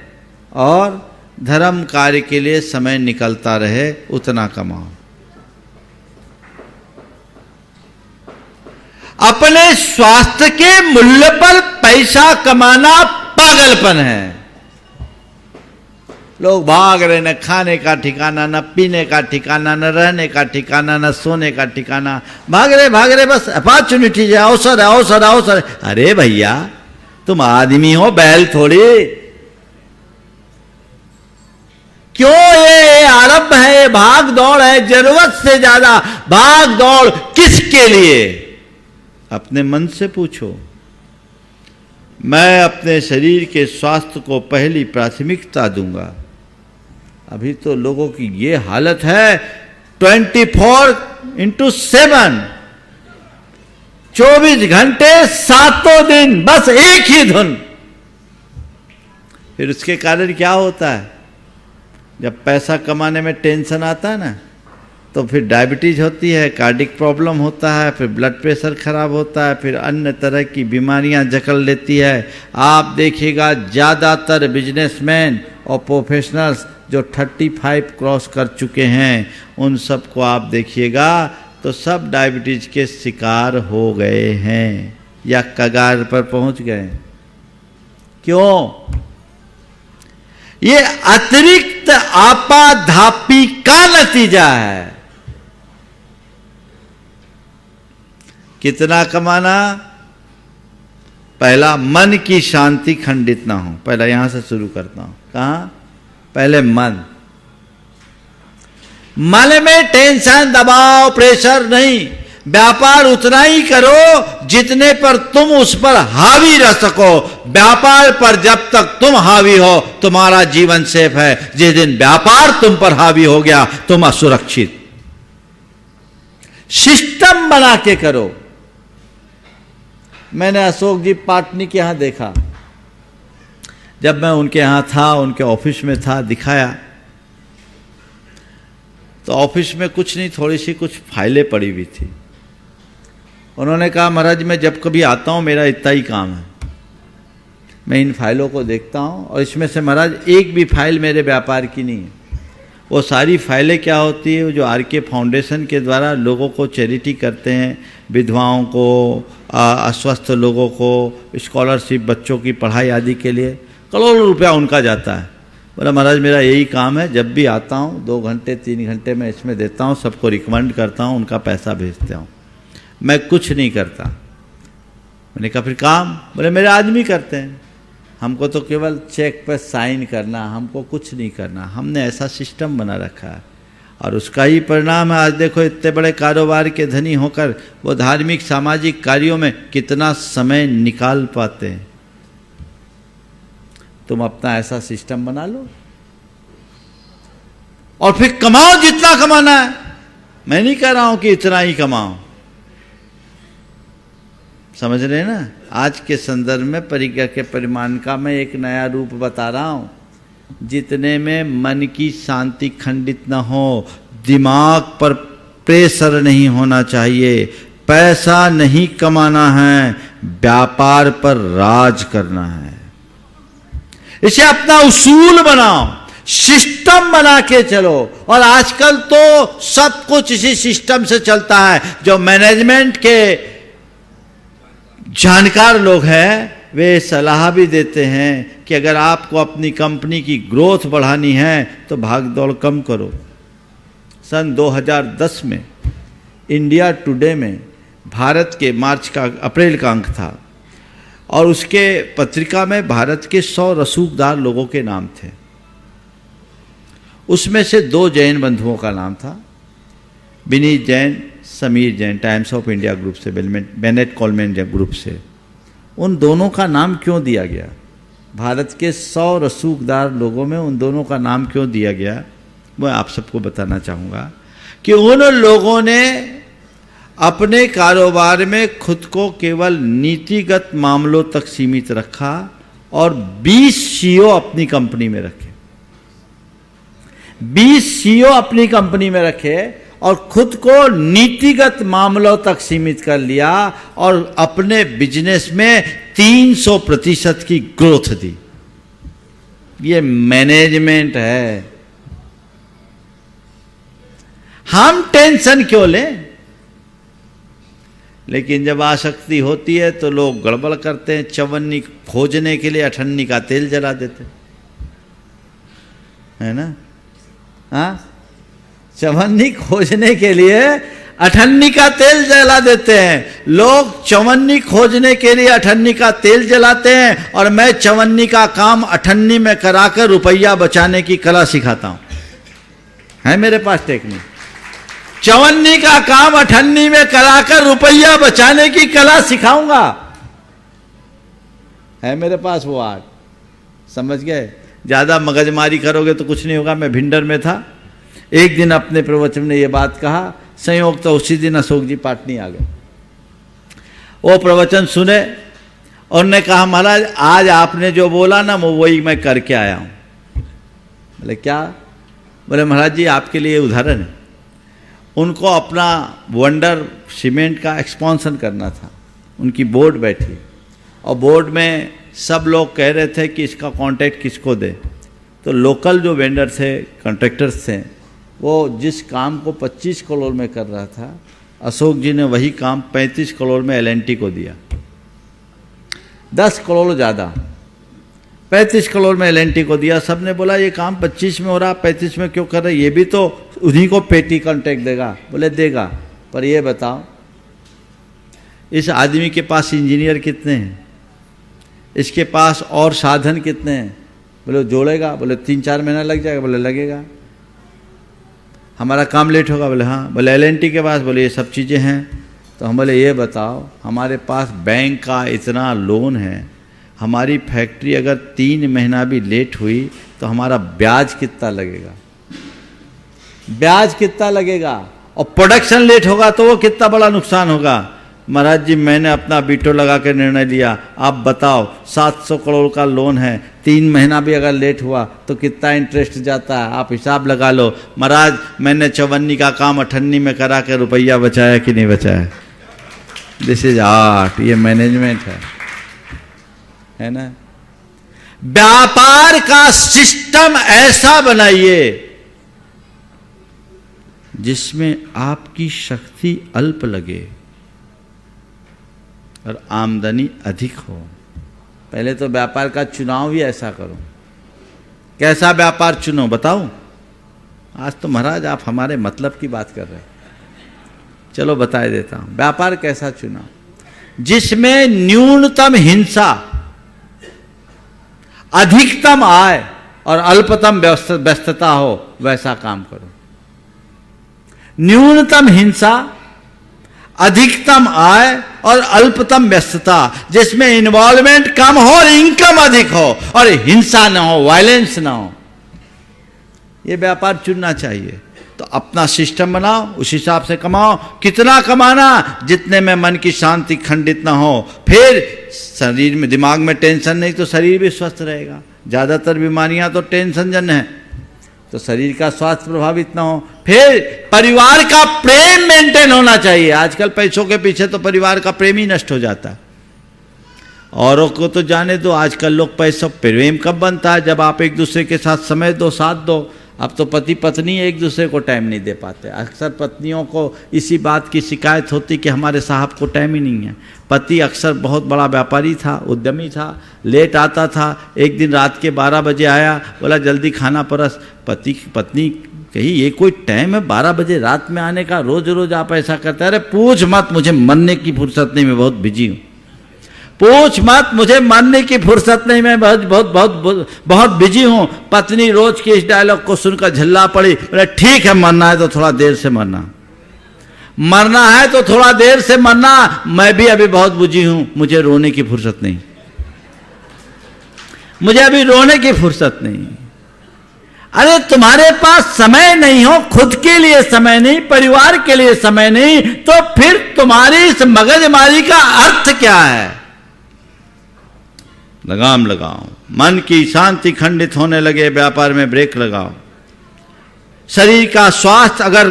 और धर्म कार्य के लिए समय निकलता रहे, उतना कमाओ। अपने स्वास्थ्य के मूल्य पर पैसा कमाना पागलपन है। लोग भाग रहे, न खाने का ठिकाना, न पीने का ठिकाना, न रहने का ठिकाना, न सोने का ठिकाना। भाग रहे बस अपॉर्चुनिटी है, अवसर है, अवसर है, अवसर है। अरे भैया, तुम आदमी हो, बैल थोड़ी। क्यों ये आरंभ है, ये भाग दौड़ है, जरूरत से ज्यादा भाग दौड़ किसके लिए? अपने मन से पूछो। मैं अपने शरीर के स्वास्थ्य को पहली प्राथमिकता दूंगा। अभी तो लोगों की ये हालत है, 24/7 24 घंटे 7 दिन बस एक ही धुन। फिर उसके कारण क्या होता है? जब पैसा कमाने में टेंशन आता है ना, तो फिर डायबिटीज होती है, कार्डिक प्रॉब्लम होता है, फिर ब्लड प्रेशर खराब होता है, फिर अन्य तरह की बीमारियां जकड़ लेती है। आप देखिएगा ज़्यादातर बिजनेसमैन और प्रोफेशनल्स जो 35 क्रॉस कर चुके हैं, उन सबको आप देखिएगा तो सब डायबिटीज के शिकार हो गए हैं या कगार पर पहुंच गए। क्यों? ये अतिरिक्त आपाधापी का नतीजा है। कितना कमाना? पहला, मन की शांति खंडित ना हो। पहला यहां से शुरू करता हूं। कहां? पहले मन। मन में टेंशन, दबाव, प्रेशर नहीं। व्यापार उतना ही करो जितने पर तुम उस पर हावी रह सको। व्यापार पर जब तक तुम हावी हो, तुम्हारा जीवन सेफ है। जिस दिन व्यापार तुम पर हावी हो गया, तुम असुरक्षित। सिस्टम बना के करो। मैंने अशोक जी पाटनी के यहां देखा, जब मैं उनके यहां था, उनके ऑफिस में था, दिखाया तो ऑफिस में कुछ नहीं, थोड़ी सी कुछ फाइलें पड़ी हुई थी। उन्होंने कहा, महाराज मैं जब कभी आता हूं, मेरा इतना ही काम है, मैं इन फाइलों को देखता हूं और इसमें से महाराज एक भी फाइल मेरे व्यापार की नहीं है। वो सारी फाइलें क्या होती है, जो आरके फाउंडेशन के द्वारा लोगों को चैरिटी करते हैं, विधवाओं को, अस्वस्थ लोगों को, स्कॉलरशिप, बच्चों की पढ़ाई आदि के लिए करोड़ों रुपया उनका जाता है। बोला महाराज मेरा यही काम है, जब भी आता हूँ 2 घंटे 3 घंटे मैं इसमें देता हूँ, सबको रिकमेंड करता हूँ, उनका पैसा भेजता हूँ, मैं कुछ नहीं करता। मैंने कहा फिर काम? बोले मेरे आदमी करते हैं। हमको तो केवल चेक पर साइन करना, हमको कुछ नहीं करना। हमने ऐसा सिस्टम बना रखा है और उसका ही परिणाम है। आज देखो इतने बड़े कारोबार के धनी होकर वो धार्मिक सामाजिक कार्यों में कितना समय निकाल पाते हैं। तुम अपना ऐसा सिस्टम बना लो और फिर कमाओ जितना कमाना है। मैं नहीं कह रहा हूं कि इतना ही कमाओ, समझ रहे हैं ना। आज के संदर्भ में परिज्ञा के परिमाण का मैं एक नया रूप बता रहा हूं। जितने में मन की शांति खंडित न हो, दिमाग पर प्रेशर नहीं होना चाहिए, पैसा नहीं कमाना है, व्यापार पर राज करना है। इसे अपना उसूल बनाओ, सिस्टम बना के चलो। और आजकल तो सब कुछ इसी सिस्टम से चलता है। जो मैनेजमेंट के जानकार लोग हैं वे सलाह भी देते हैं कि अगर आपको अपनी कंपनी की ग्रोथ बढ़ानी है तो भाग दौड़ कम करो। सन 2010 में इंडिया टुडे में भारत के अप्रैल का अंक था और उसके पत्रिका में भारत के 100 रसूखदार लोगों के नाम थे। उसमें से 2 जैन बंधुओं का नाम था, Vineet Jain, Sameer Jain, times of India group से, बेनेट कॉलमैन ग्रुप से। उन दोनों का नाम क्यों दिया गया? भारत के 100 रसूखदार लोगों में उन दोनों का नाम क्यों दिया गया, मैं आप सबको बताना चाहूँगा कि उन लोगों ने अपने कारोबार में खुद को केवल नीतिगत मामलों तक सीमित रखा और 20 सीईओ अपनी कंपनी में रखे। 20 सीईओ अपनी कंपनी में रखे और खुद को नीतिगत मामलों तक सीमित कर लिया और अपने बिजनेस में 300% की ग्रोथ दी। ये मैनेजमेंट है। हम टेंशन क्यों लें? लेकिन जब आसक्ति होती है तो लोग गड़बड़ करते हैं। चवन्नी खोजने के लिए अठन्नी का तेल जला देते है ना। हाँ, चवन्नी खोजने के लिए अठन्नी का तेल जला देते हैं। लोग चवन्नी खोजने के लिए अठन्नी का तेल जलाते हैं और मैं चवन्नी का काम अठन्नी में कराकर रुपया बचाने की कला सिखाता हूं। है मेरे पास टेक्निक। चवन्नी का काम अठन्नी में कराकर रुपया बचाने की कला सिखाऊंगा। है मेरे पास वो आर्ट, समझ गए। ज्यादा मगजमारी करोगे तो कुछ नहीं होगा। मैं भिंडर में था, एक दिन अपने प्रवचन में ये बात कहा, संयोग तो उसी दिन अशोक जी पाटनी आ गए। वो प्रवचन सुने और ने कहा महाराज आज आपने जो बोला ना वो वही मैं करके आया हूं। बोले क्या? बोले महाराज जी आपके लिए उदाहरण है। उनको अपना वंडर सीमेंट का एक्सपांशन करना था। उनकी बोर्ड बैठी और बोर्ड में सब लोग कह रहे थे कि इसका कॉन्ट्रैक्ट किसको दे। तो लोकल जो वेंडर थे, कॉन्ट्रैक्टर्स थे, वो जिस काम को 25 करोड़ में कर रहा था, अशोक जी ने वही काम 35 करोड़ में एल&टी को दिया। 10 करोड़ ज़्यादा, 35 करोड़ में एल&टी को दिया। सब ने बोला ये काम 25 में हो रहा, 35 में क्यों कर रहे? ये भी तो उन्हीं को पेटी कॉन्ट्रैक्ट देगा। बोले देगा, पर ये बताओ इस आदमी के पास इंजीनियर कितने हैं, इसके पास और साधन कितने हैं? बोले जोड़ेगा। बोले 3-4 महीना लग जाएगा। बोले लगेगा। हमारा काम लेट होगा। बोले हाँ। बोले एल&टी के पास? बोले ये सब चीज़ें हैं। तो हम बोले ये बताओ हमारे पास बैंक का इतना लोन है, हमारी फैक्ट्री अगर 3 महीना भी लेट हुई तो हमारा ब्याज कितना लगेगा? ब्याज कितना लगेगा? और प्रोडक्शन लेट होगा तो वो कितना बड़ा नुकसान होगा। महाराज जी मैंने अपना बीटो लगा के निर्णय लिया, आप बताओ 700 करोड़ का लोन है, 3 महीना भी अगर लेट हुआ तो कितना इंटरेस्ट जाता है, आप हिसाब लगा लो। महाराज मैंने चवन्नी का काम अठन्नी में करा के रुपया बचाया कि नहीं बचाया? This is art. ये मैनेजमेंट है ना। व्यापार का सिस्टम ऐसा बनाइए जिसमें आपकी शक्ति अल्प लगे और आमदनी अधिक हो। पहले तो व्यापार का चुनाव ही ऐसा करो। कैसा व्यापार चुनो बताऊं? आज तो महाराज आप हमारे मतलब की बात कर रहे हैं। चलो बता देता हूं व्यापार कैसा चुना, जिसमें न्यूनतम हिंसा अधिकतम आय और अल्पतम व्यस्तता हो वैसा काम करो। न्यूनतम हिंसा, अधिकतम आय और अल्पतम व्यस्तता, जिसमें इन्वॉल्वमेंट कम हो और इनकम अधिक हो और हिंसा ना हो, वायलेंस ना हो, यह व्यापार चुनना चाहिए। तो अपना सिस्टम बनाओ, उस हिसाब से कमाओ। कितना कमाना? जितने में मन की शांति खंडित ना हो। फिर शरीर में, दिमाग में टेंशन नहीं तो शरीर भी स्वस्थ रहेगा। ज़्यादातर बीमारियां तो टेंशन जन्य है, तो शरीर का स्वास्थ्य प्रभावित ना हो। फिर परिवार का प्रेम मेंटेन होना चाहिए। आजकल पैसों के पीछे तो परिवार का प्रेम ही नष्ट हो जाता है। औरों को तो जाने दो, आजकल लोग पैसों, प्रेम कब बनता है? जब आप एक दूसरे के साथ समय दो, साथ दो। अब तो पति पत्नी एक दूसरे को टाइम नहीं दे पाते। अक्सर पत्नियों को इसी बात की शिकायत होती कि हमारे साहब को टाइम ही नहीं है। पति अक्सर बहुत बड़ा व्यापारी था, उद्यमी था, लेट आता था। एक दिन रात के 12 बजे आया, बोला जल्दी खाना परस। पत्नी कही ये कोई टाइम है 12 बजे रात में आने का? रोज रोज आप ऐसा करते हैं? अरे पूछ मत, मुझे मरने की फुर्सत नहीं, मैं बहुत बिजी हूँ। पूछ मत, मुझे मरने की फुर्सत नहीं, मैं बहुत बहुत बहुत बहुत बिजी हूं। पत्नी रोज के इस डायलॉग को सुनकर झल्ला पड़ी। बोले ठीक है, मरना है तो थोड़ा देर से मरना, मरना है तो थोड़ा देर से मरना। मैं भी अभी बहुत बिजी हूं, मुझे रोने की फुर्सत नहीं, मुझे अभी रोने की फुर्सत नहीं। अरे तुम्हारे पास समय नहीं हो, खुद के लिए समय नहीं, परिवार के लिए समय नहीं, तो फिर तुम्हारी इस मगजमारी का अर्थ क्या है? लगाम लगाओ। मन की शांति खंडित होने लगे, व्यापार में ब्रेक लगाओ। शरीर का स्वास्थ्य अगर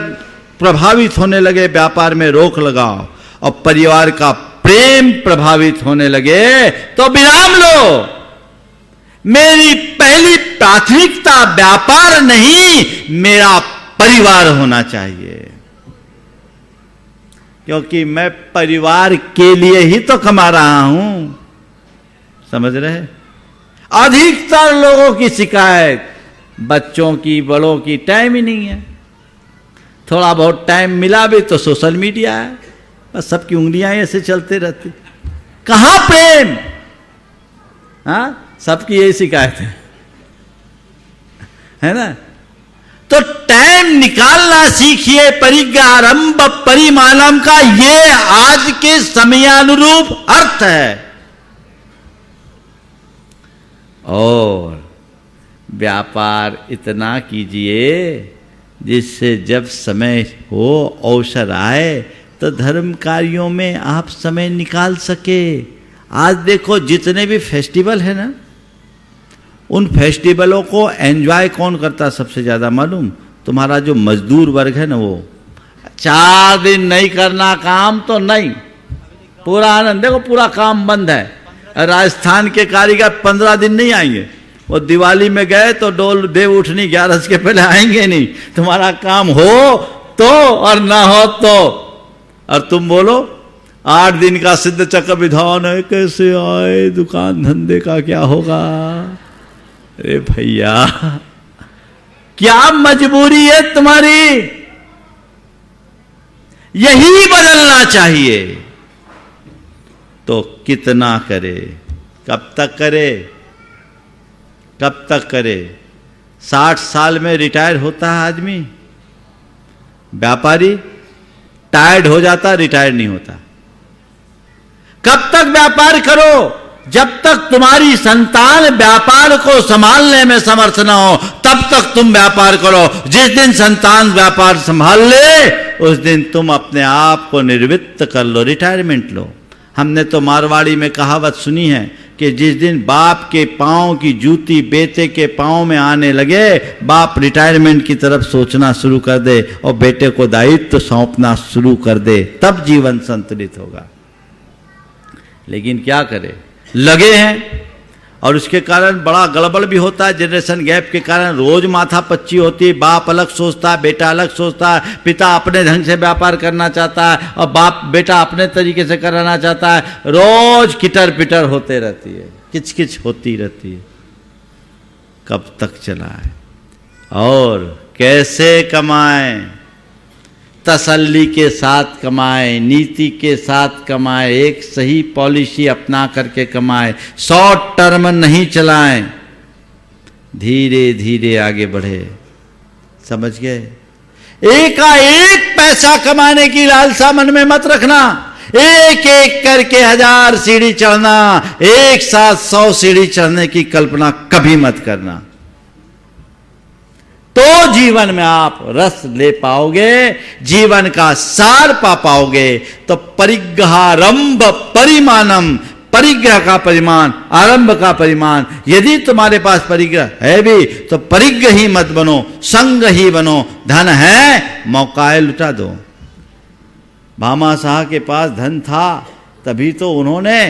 प्रभावित होने लगे, व्यापार में रोक लगाओ। और परिवार का प्रेम प्रभावित होने लगे तो विराम लो। मेरी पहली प्राथमिकता व्यापार नहीं, मेरा परिवार होना चाहिए, क्योंकि मैं परिवार के लिए ही तो कमा रहा हूं। समझ रहे? अधिकतर लोगों की शिकायत, बच्चों की, बड़ों की, टाइम ही नहीं है। थोड़ा बहुत टाइम मिला भी तो सोशल मीडिया है, बस सबकी उंगलियां ऐसे चलते रहती। कहां प्रेम? हाँ, सबकी यही शिकायत है ना? तो टाइम निकालना सीखिए। परिज्ञारंभ परिमाणम का ये आज के समयानुरूप अर्थ है। और व्यापार इतना कीजिए जिससे जब समय हो, अवसर आए, तो धर्म कार्यों में आप समय निकाल सके। आज देखो जितने भी फेस्टिवल है ना, उन फेस्टिवलों को एंजॉय कौन करता सबसे ज्यादा मालूम? तुम्हारा जो मजदूर वर्ग है ना, वो 4 दिन नहीं करना काम तो नहीं, पूरा आनंद। देखो पूरा काम बंद है। राजस्थान के कारीगर 15 दिन नहीं आएंगे। वो दिवाली में गए तो डोल देव उठनी 11 के पहले आएंगे नहीं। तुम्हारा काम हो तो और ना हो तो। और तुम बोलो 8 दिन का सिद्ध चक्र विधान है, कैसे आए, दुकान धंधे का क्या होगा? अरे भैया, क्या मजबूरी है तुम्हारी? यही बदलना चाहिए। तो कितना करे, कब तक करे, कब तक करे? 60 साल में रिटायर होता है आदमी। व्यापारी टायर्ड हो जाता, रिटायर नहीं होता। कब तक व्यापार करो? जब तक तुम्हारी संतान व्यापार को संभालने में समर्थ न हो, तब तक तुम व्यापार करो। जिस दिन संतान व्यापार संभाल ले, उस दिन तुम अपने आप को निवृत्त कर लो, रिटायरमेंट लो। हमने तो मारवाड़ी में कहावत सुनी है कि जिस दिन बाप के पांव की जूती बेटे के पांव में आने लगे, बाप रिटायरमेंट की तरफ सोचना शुरू कर दे और बेटे को दायित्व सौंपना शुरू कर दे, तब जीवन संतुलित होगा। लेकिन क्या करे, लगे हैं। और उसके कारण बड़ा गड़बड़ भी होता है। जनरेशन गैप के कारण रोज माथा पच्ची होती है। बाप अलग सोचता है, बेटा अलग सोचता है। पिता अपने ढंग से व्यापार करना चाहता है और बेटा अपने तरीके से कराना चाहता है। रोज किटर पिटर होते रहती है, किचकिच होती रहती है। कब तक चलाए और कैसे कमाएं? तसल्ली के साथ कमाए, नीति के साथ कमाए, एक सही पॉलिसी अपना करके कमाए, शॉर्ट टर्म नहीं चलाएं। धीरे धीरे आगे बढ़े। समझ गए? एक का एक पैसा कमाने की लालसा मन में मत रखना। एक एक करके 1000 सीढ़ी चढ़ना, एक साथ 100 सीढ़ी चढ़ने की कल्पना कभी मत करना। तो जीवन में आप रस ले पाओगे, जीवन का सार पा पाओगे। तो परिग्रहारंभ परिमाणम, परिग्रह का परिमाण, आरंभ का परिमाण। यदि तुम्हारे पास परिग्रह है भी तो परिग्रह ही मत बनो, संग ही बनो। धन है, मौकाए लुटा दो। भामा शाह के पास धन था, तभी तो उन्होंने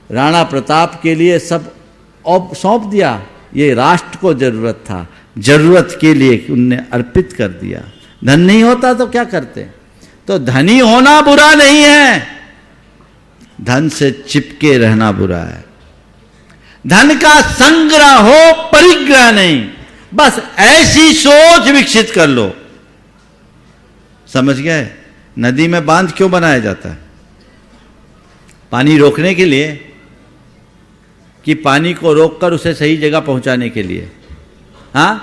राणा प्रताप के लिए सब सौंप दिया। ये राष्ट्र को जरूरत था, जरूरत के लिए उनने अर्पित कर दिया। धन नहीं होता तो क्या करते? तो धनी होना बुरा नहीं है, धन से चिपके रहना बुरा है। धन का संग्रह हो, परिग्रह नहीं। बस ऐसी सोच विकसित कर लो। समझ गए? नदी में बांध क्यों बनाया जाता है? पानी रोकने के लिए कि पानी को रोककर उसे सही जगह पहुंचाने के लिए? हाँ,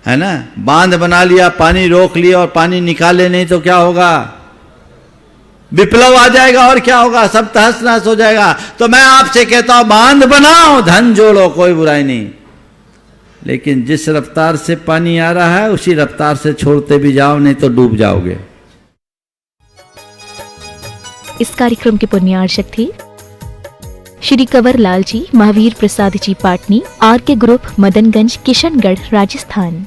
है ना? बांध बना लिया, पानी रोक लिया और पानी निकाले नहीं तो क्या होगा? विप्लव आ जाएगा और क्या होगा? सब तहस नहस हो जाएगा। तो मैं आपसे कहता हूं, बांध बनाओ, धन जोड़ो, कोई बुराई नहीं। लेकिन जिस रफ्तार से पानी आ रहा है उसी रफ्तार से छोड़ते भी जाओ, नहीं तो डूब जाओगे। इस कार्यक्रम के पुण्यार्चक थे श्री कंवर लाल जी, महावीर प्रसाद जी पाटनी, आर के ग्रुप, मदनगंज, किशनगढ़, राजस्थान।